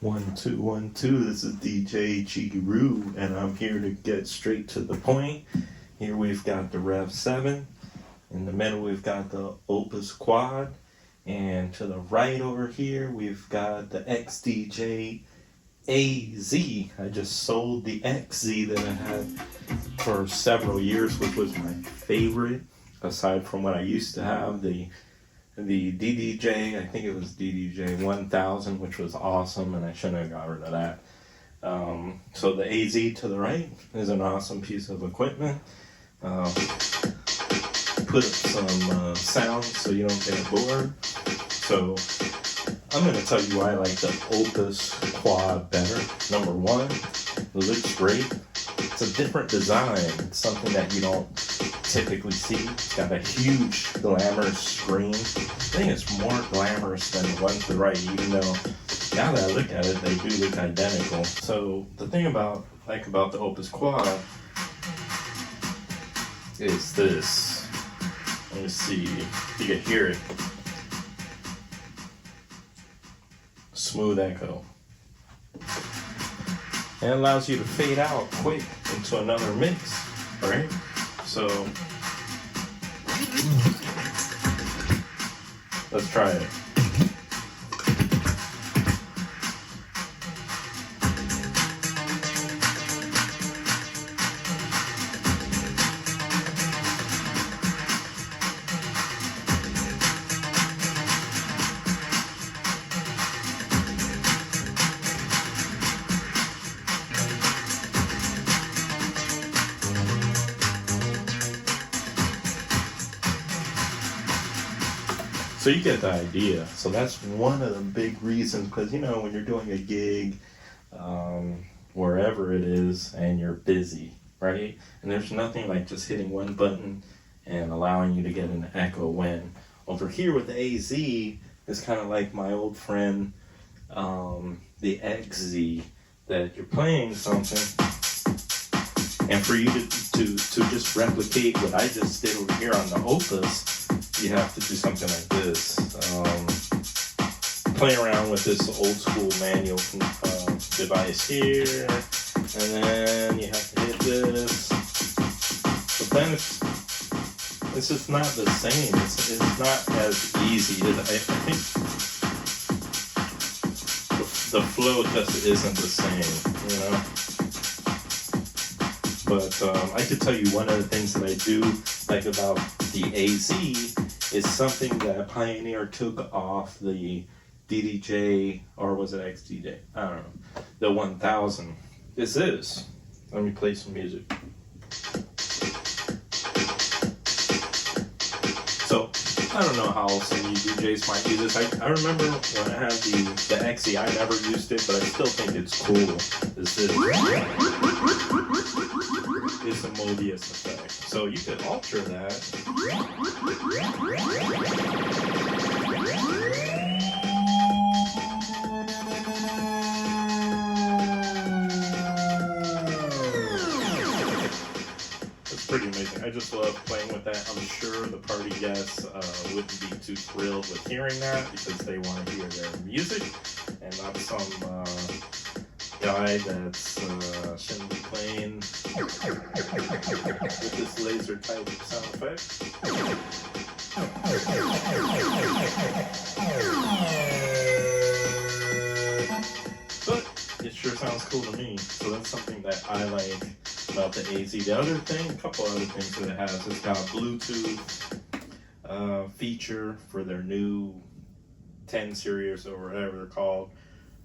1 2 1 2. This is DJ Chigiru, and I'm here to get straight to the point. Here we've got the Rev 7. In the middle we've got the Opus Quad, and to the right over here we've got the XDJ AZ. I just sold the XZ that I had for several years, which was my favorite, aside from what I used to have, the DDJ, I think it was DDJ 1000, which was awesome, and I shouldn't have got rid of that. So the AZ to the right is an awesome piece of equipment. Put some sound so you don't get bored. So I'm going to tell you why I like the Opus Quad better. Number one, it looks great. It's a different design. It's something that you don't typically see. It's got a huge glamorous screen. I think it's more glamorous than the one to the right, even though now that I look at it, they do look identical. So the thing about the Opus Quad is this. Let me see if you can hear it. Smooth echo. And it allows you to fade out quick into another mix, right? So let's try it. So you get the idea. So that's one of the big reasons, because when you're doing a gig, wherever it is, and you're busy, right? And there's nothing like just hitting one button and allowing you to get an echo when. Over here with the AZ, it's kind of like my old friend, the XZ, that you're playing something, and for you to just replicate what I just did over here on the Opus, you have to do something like this. Play around with this old school manual device here, and then you have to hit this. But then it's just not the same. It's not as easy. I think the flow just isn't the same, But I could tell you one of the things that I do like about the AZ is something that Pioneer took off the DDJ, or was it XDJ? I don't know. The 1000. Is this. Let me play some music. So, I don't know how some of you DJs might use this. I remember when I had the XE, I never used it, but I still think it's cool. It's a Mobius effect. So you could alter that. It's pretty amazing. I just love playing with that. I'm sure the party guests wouldn't be too thrilled with hearing that because they want to hear their music and not some guy that's shouldn't be playing with this laser type of sound effect. But it sure sounds cool to me. So that's something that I like about the AZ. The other thing, a couple other things that it has, it's got a Bluetooth feature for their new 10 series or whatever they're called.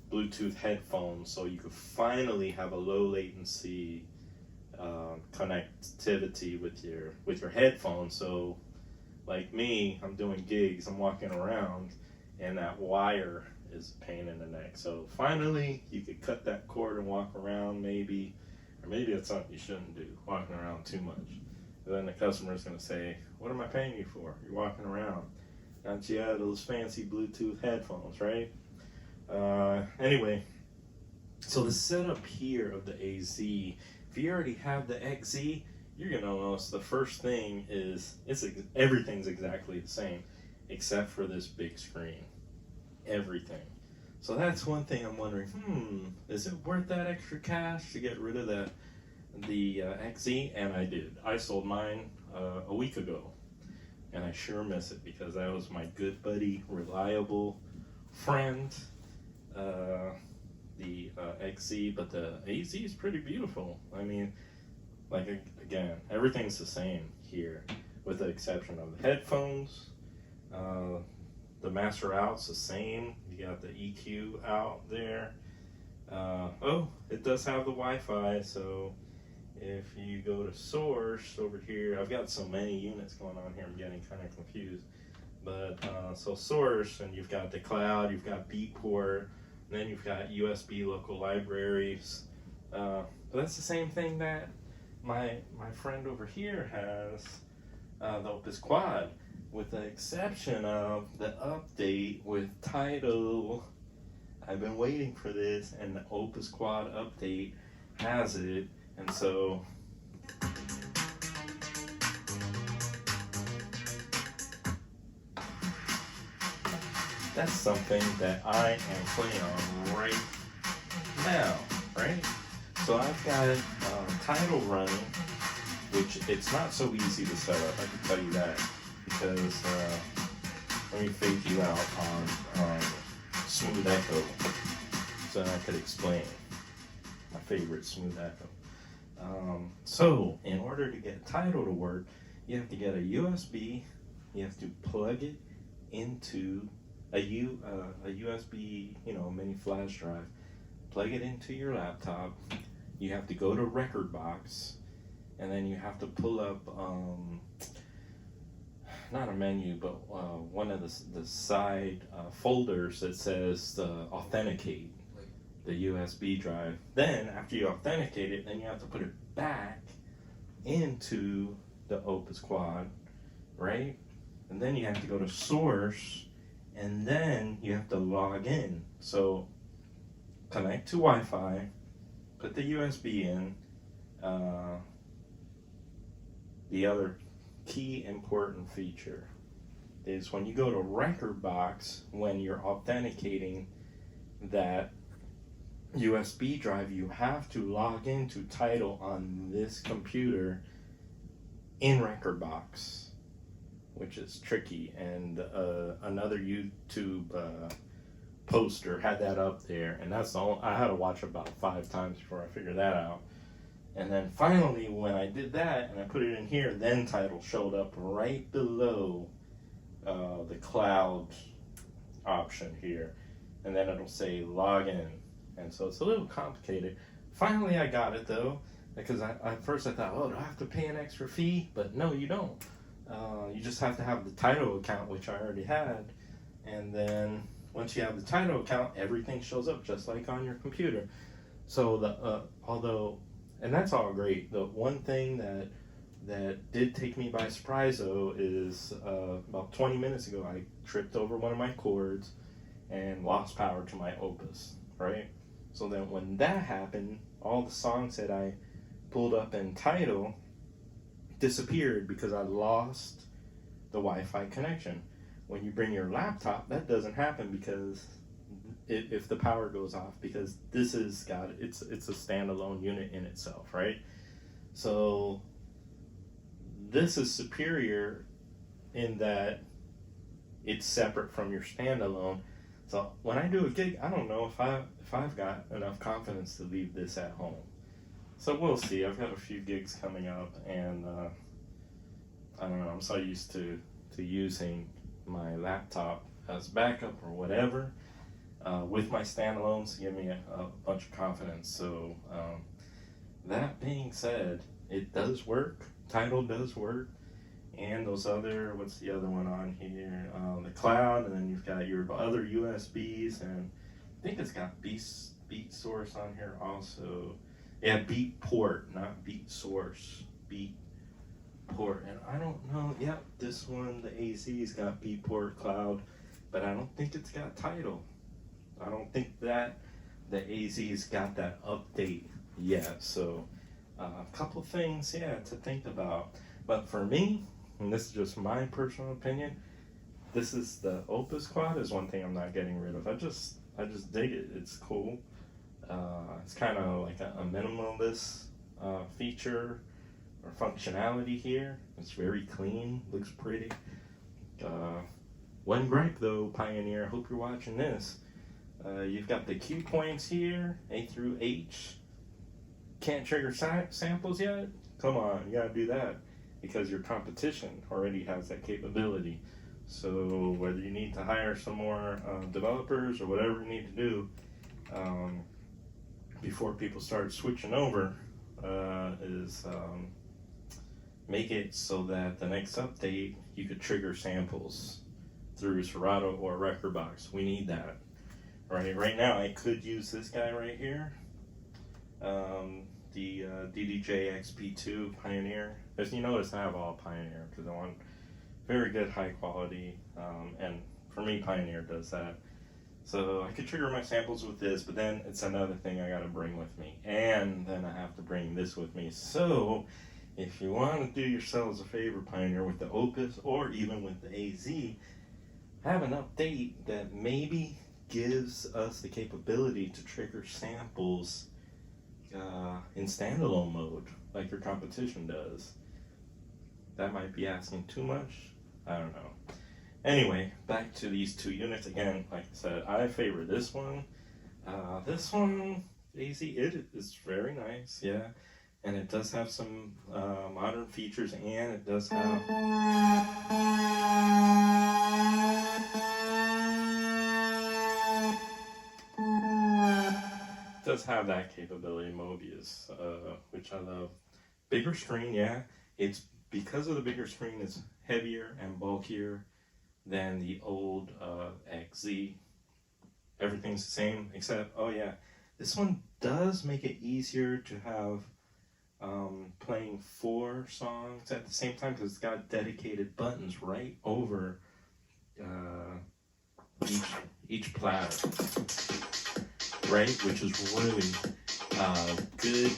Bluetooth headphones, so you could finally have a low latency connectivity with your headphones. So like me, I'm doing gigs, I'm walking around, and that wire is a pain in the neck. So finally you could cut that cord and walk around, maybe, or maybe it's something you shouldn't do, walking around too much. And then the customer is going to say, what am I paying you for? You're walking around. Don't you have those fancy Bluetooth headphones, right? Anyway, so the setup here of the AZ, if you already have the XZ, you're gonna notice the first thing is everything's exactly the same except for this big screen. Everything. So that's one thing I'm wondering, is it worth that extra cash to get rid of the XZ? And I did. I sold mine a week ago, and I sure miss it because that was my good buddy, reliable friend, the XZ. But the AZ is pretty beautiful. I mean, like, again, everything's the same here, with the exception of the headphones. The master out's the same. You got the EQ out there. Oh, it does have the Wi-Fi, so if you go to source over here, I've got so many units going on here, I'm getting kind of confused. But so source, and you've got the cloud, you've got Beatport, and then you've got USB local libraries. But that's the same thing that my friend over here has, the Opus Quad, with the exception of the update with Tidal. I've been waiting for this, and the Opus Quad update has it, and so that's something that I am playing on right now, right? So I've got Tidal running, which it's not so easy to set up, I can tell you that, because let me fade you out on Smooth Echo so I could explain my favorite Smooth Echo. So in order to get Tidal to work, you have to get a USB, you have to plug it into a USB, mini flash drive, plug it into your laptop, you have to go to Rekordbox, and then you have to pull up, not a menu, but one of the side folders that says authenticate the USB drive. Then after you authenticate it, then you have to put it back into the Opus Quad, right? And then you have to go to source, and then you have to log in. So connect to Wi-Fi, put the USB in. The other key important feature is when you go to Rekordbox, when you're authenticating that USB drive, you have to log into Tidal on this computer in Rekordbox, which is tricky. And another YouTube poster had that up there, and that's all. I had to watch it about 5 times before I figured that out. And then finally, when I did that and I put it in here, then Tidal showed up right below the cloud option here, and then it'll say login. And so it's a little complicated. Finally, I got it though, because at first I thought, oh, do I have to pay an extra fee? But no, you don't. You just have to have the Tidal account, which I already had, and then once you have the Tidal account, everything shows up just like on your computer. So and that's all great. The one thing that did take me by surprise though is about 20 minutes ago I tripped over one of my cords and lost power to my Opus, right? So then when that happened, all the songs that I pulled up in Tidal disappeared because I lost the Wi-Fi connection. When you bring your laptop, that doesn't happen because if the power goes off, because it's a standalone unit in itself, right? So this is superior in that it's separate from your standalone. So when I do a gig, I don't know if I've got enough confidence to leave this at home. So we'll see. I've got a few gigs coming up, and I don't know, I'm so used to using my laptop as backup or whatever, with my standalones to give me a bunch of confidence. So that being said, it does work. Tidal does work, and those other, what's the other one on here? The cloud, and then you've got your other USBs, and I think it's got Beat Source on here also. Yeah, Beatport, not Beat Source, Beatport. And I don't know, yep, this one, the AZ's got Beatport Cloud, but I don't think it's got Tidal. I don't think that the AZ's got that update yet. So a couple things, to think about. But for me, and this is just my personal opinion, this is the Opus Quad is one thing I'm not getting rid of. I just dig it. It's cool. It's kind of like a minimalist feature or functionality here. It's very clean, looks pretty. One gripe though, Pioneer, I hope you're watching this. You've got the cue points here, A through H. Can't trigger samples yet? Come on, you gotta do that because your competition already has that capability. So whether you need to hire some more developers or whatever you need to do before people start switching over is make it so that the next update you could trigger samples through Serato or Rekordbox. We need that. Right now I could use this guy right here, the DDJ XP2 Pioneer. As you notice, I have all Pioneer because I want very good high quality, and for me Pioneer does that. So I could trigger my samples with this, but then it's another thing I gotta bring with me, and then I have to bring this with me. So if you want to do yourselves a favor, Pioneer, with the Opus or even with the AZ, have an update that maybe gives us the capability to trigger samples in standalone mode like your competition does. That might be asking too much. I don't know. Anyway, back to these two units again. Like I said, I favor this one. This one, AZ, it is very nice, yeah, and it does have some modern features, and it does have that capability, Mobius, which I love. Bigger screen, yeah. It's because of the bigger screen, it's heavier and bulkier than the old XZ. Everything's the same except, oh yeah, this one does make it easier to have playing 4 songs at the same time because it's got dedicated buttons right over each platter, right? Which is really good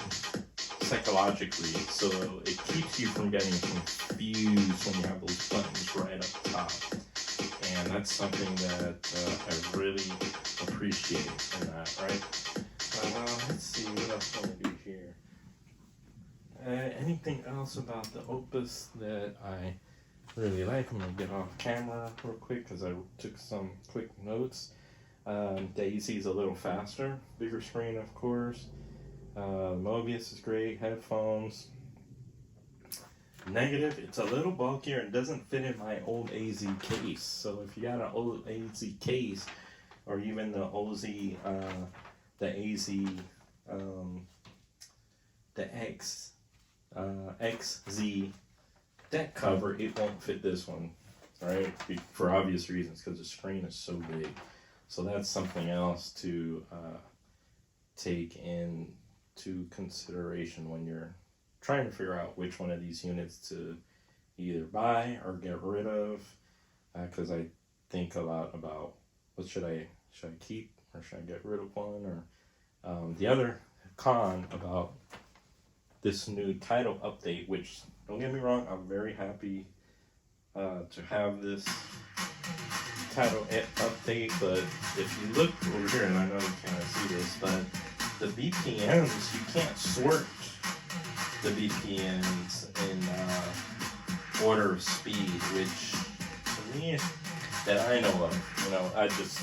psychologically, so it keeps you from getting confused when you have those buttons right up top. And that's something that I really appreciate in that, right? Let's see, what else I want to do here? Anything else about the Opus that I really like? I'm going to get off camera real quick because I took some quick notes. The AZ is a little faster, bigger screen of course. Mobius is great, headphones. Negative, it's a little bulkier and doesn't fit in my old AZ case. So if you got an old AZ case, or even the OZ, the AZ, the XZ deck cover, it won't fit this one, right? For obvious reasons, because the screen is so big. So that's something else to take into consideration when you're trying to figure out which one of these units to either buy or get rid of, because I think a lot about what should I keep or should I get rid of one, or the other con about this new Tidal update, which don't get me wrong, I'm very happy to have this Tidal update, but if you look over here, and I know you can't see this, but the BPMs, you can't sort the BPMs in order of speed, which to me, that I know of, you know, I just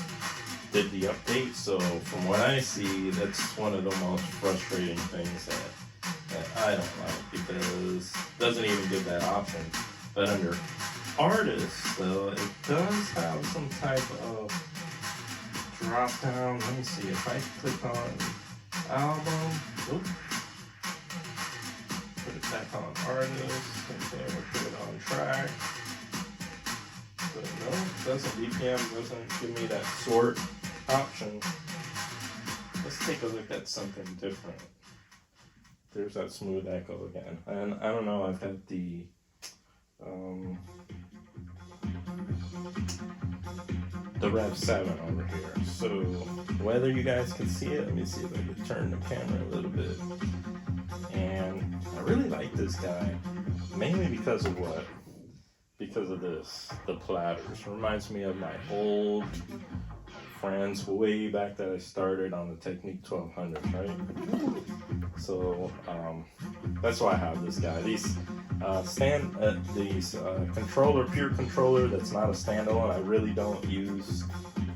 did the update, so from what I see, that's one of the most frustrating things that I don't like, because it doesn't even give that option. But under artists, though, it does have some type of drop down. Let me see if I click on album. Oops. Put it back on artist, and then we'll put it on track. But no, it doesn't. BPM doesn't give me that sort option. Let's take a look at something different. There's that smooth echo again. And I don't know, I've got the Rev 7 over here. So whether you guys can see it, let me see if I can turn the camera a little bit. And I really like this guy, mainly because of what? Because of this, the platters. Reminds me of my old friends way back that I started on the Technique 1200, right? So that's why I have this guy. These pure controller that's not a standalone, I really don't use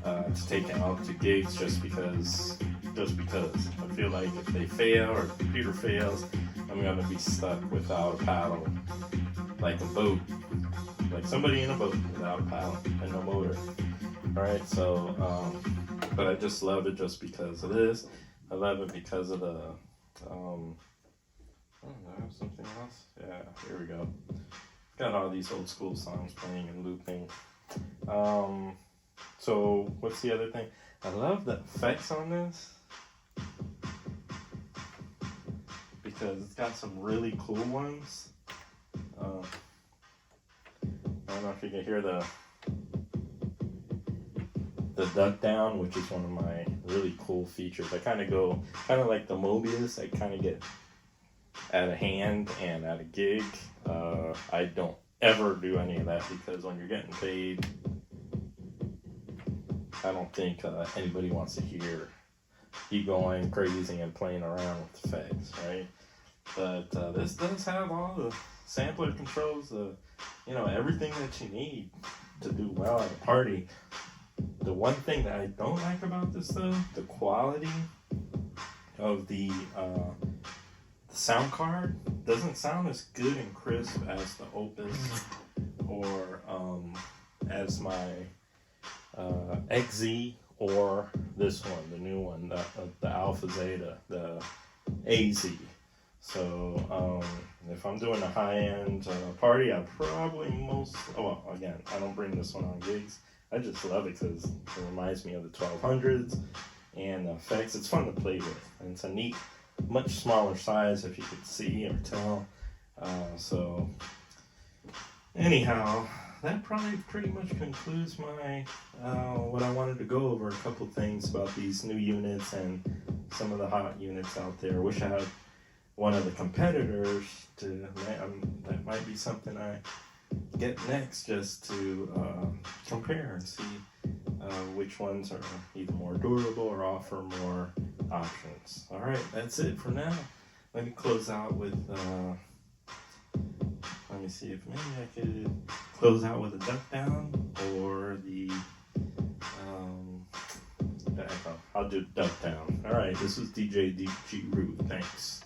to take it out to gigs just because I feel like if they fail or the computer fails, I'm gonna be stuck without a paddle, like a boat, like somebody in a boat without a paddle and no motor. All right, so but I just love it just because of this. I love it because of the oh, I have something else. Yeah, here we go. Got all these old school songs playing and looping. So what's the other thing? I love the effects on this because it's got some really cool ones. I don't know if you can hear the duck down, which is one of my really cool features. I kind of like the Mobius. I kind of get at a hand and at a gig. I don't ever do any of that because when you're getting paid, I don't think anybody wants to hear you going crazy and playing around with effects, right? But this does have all the sampler controls, everything that you need to do well at a party. The one thing that I don't like about this though, the quality of the sound card doesn't sound as good and crisp as the Opus or as my XZ or this one, the new one, the Alpha Zeta, the AZ. So if I'm doing a high-end party, I probably again, I don't bring this one on gigs. I just love it because it reminds me of the 1200s and the effects. It's fun to play with, and it's a neat, much smaller size if you could see or tell. So anyhow, that probably pretty much concludes my what I wanted to go over. A couple things about these new units and some of the hot units out there. I wish I had one of the competitors that might be something I get next, just to compare and see which ones are either more durable or offer more options. All right, that's it for now. Let me close out with let me see if maybe I could close out with a duck down or the I'll do duck down. All right, this was DJ DG Root. Thanks.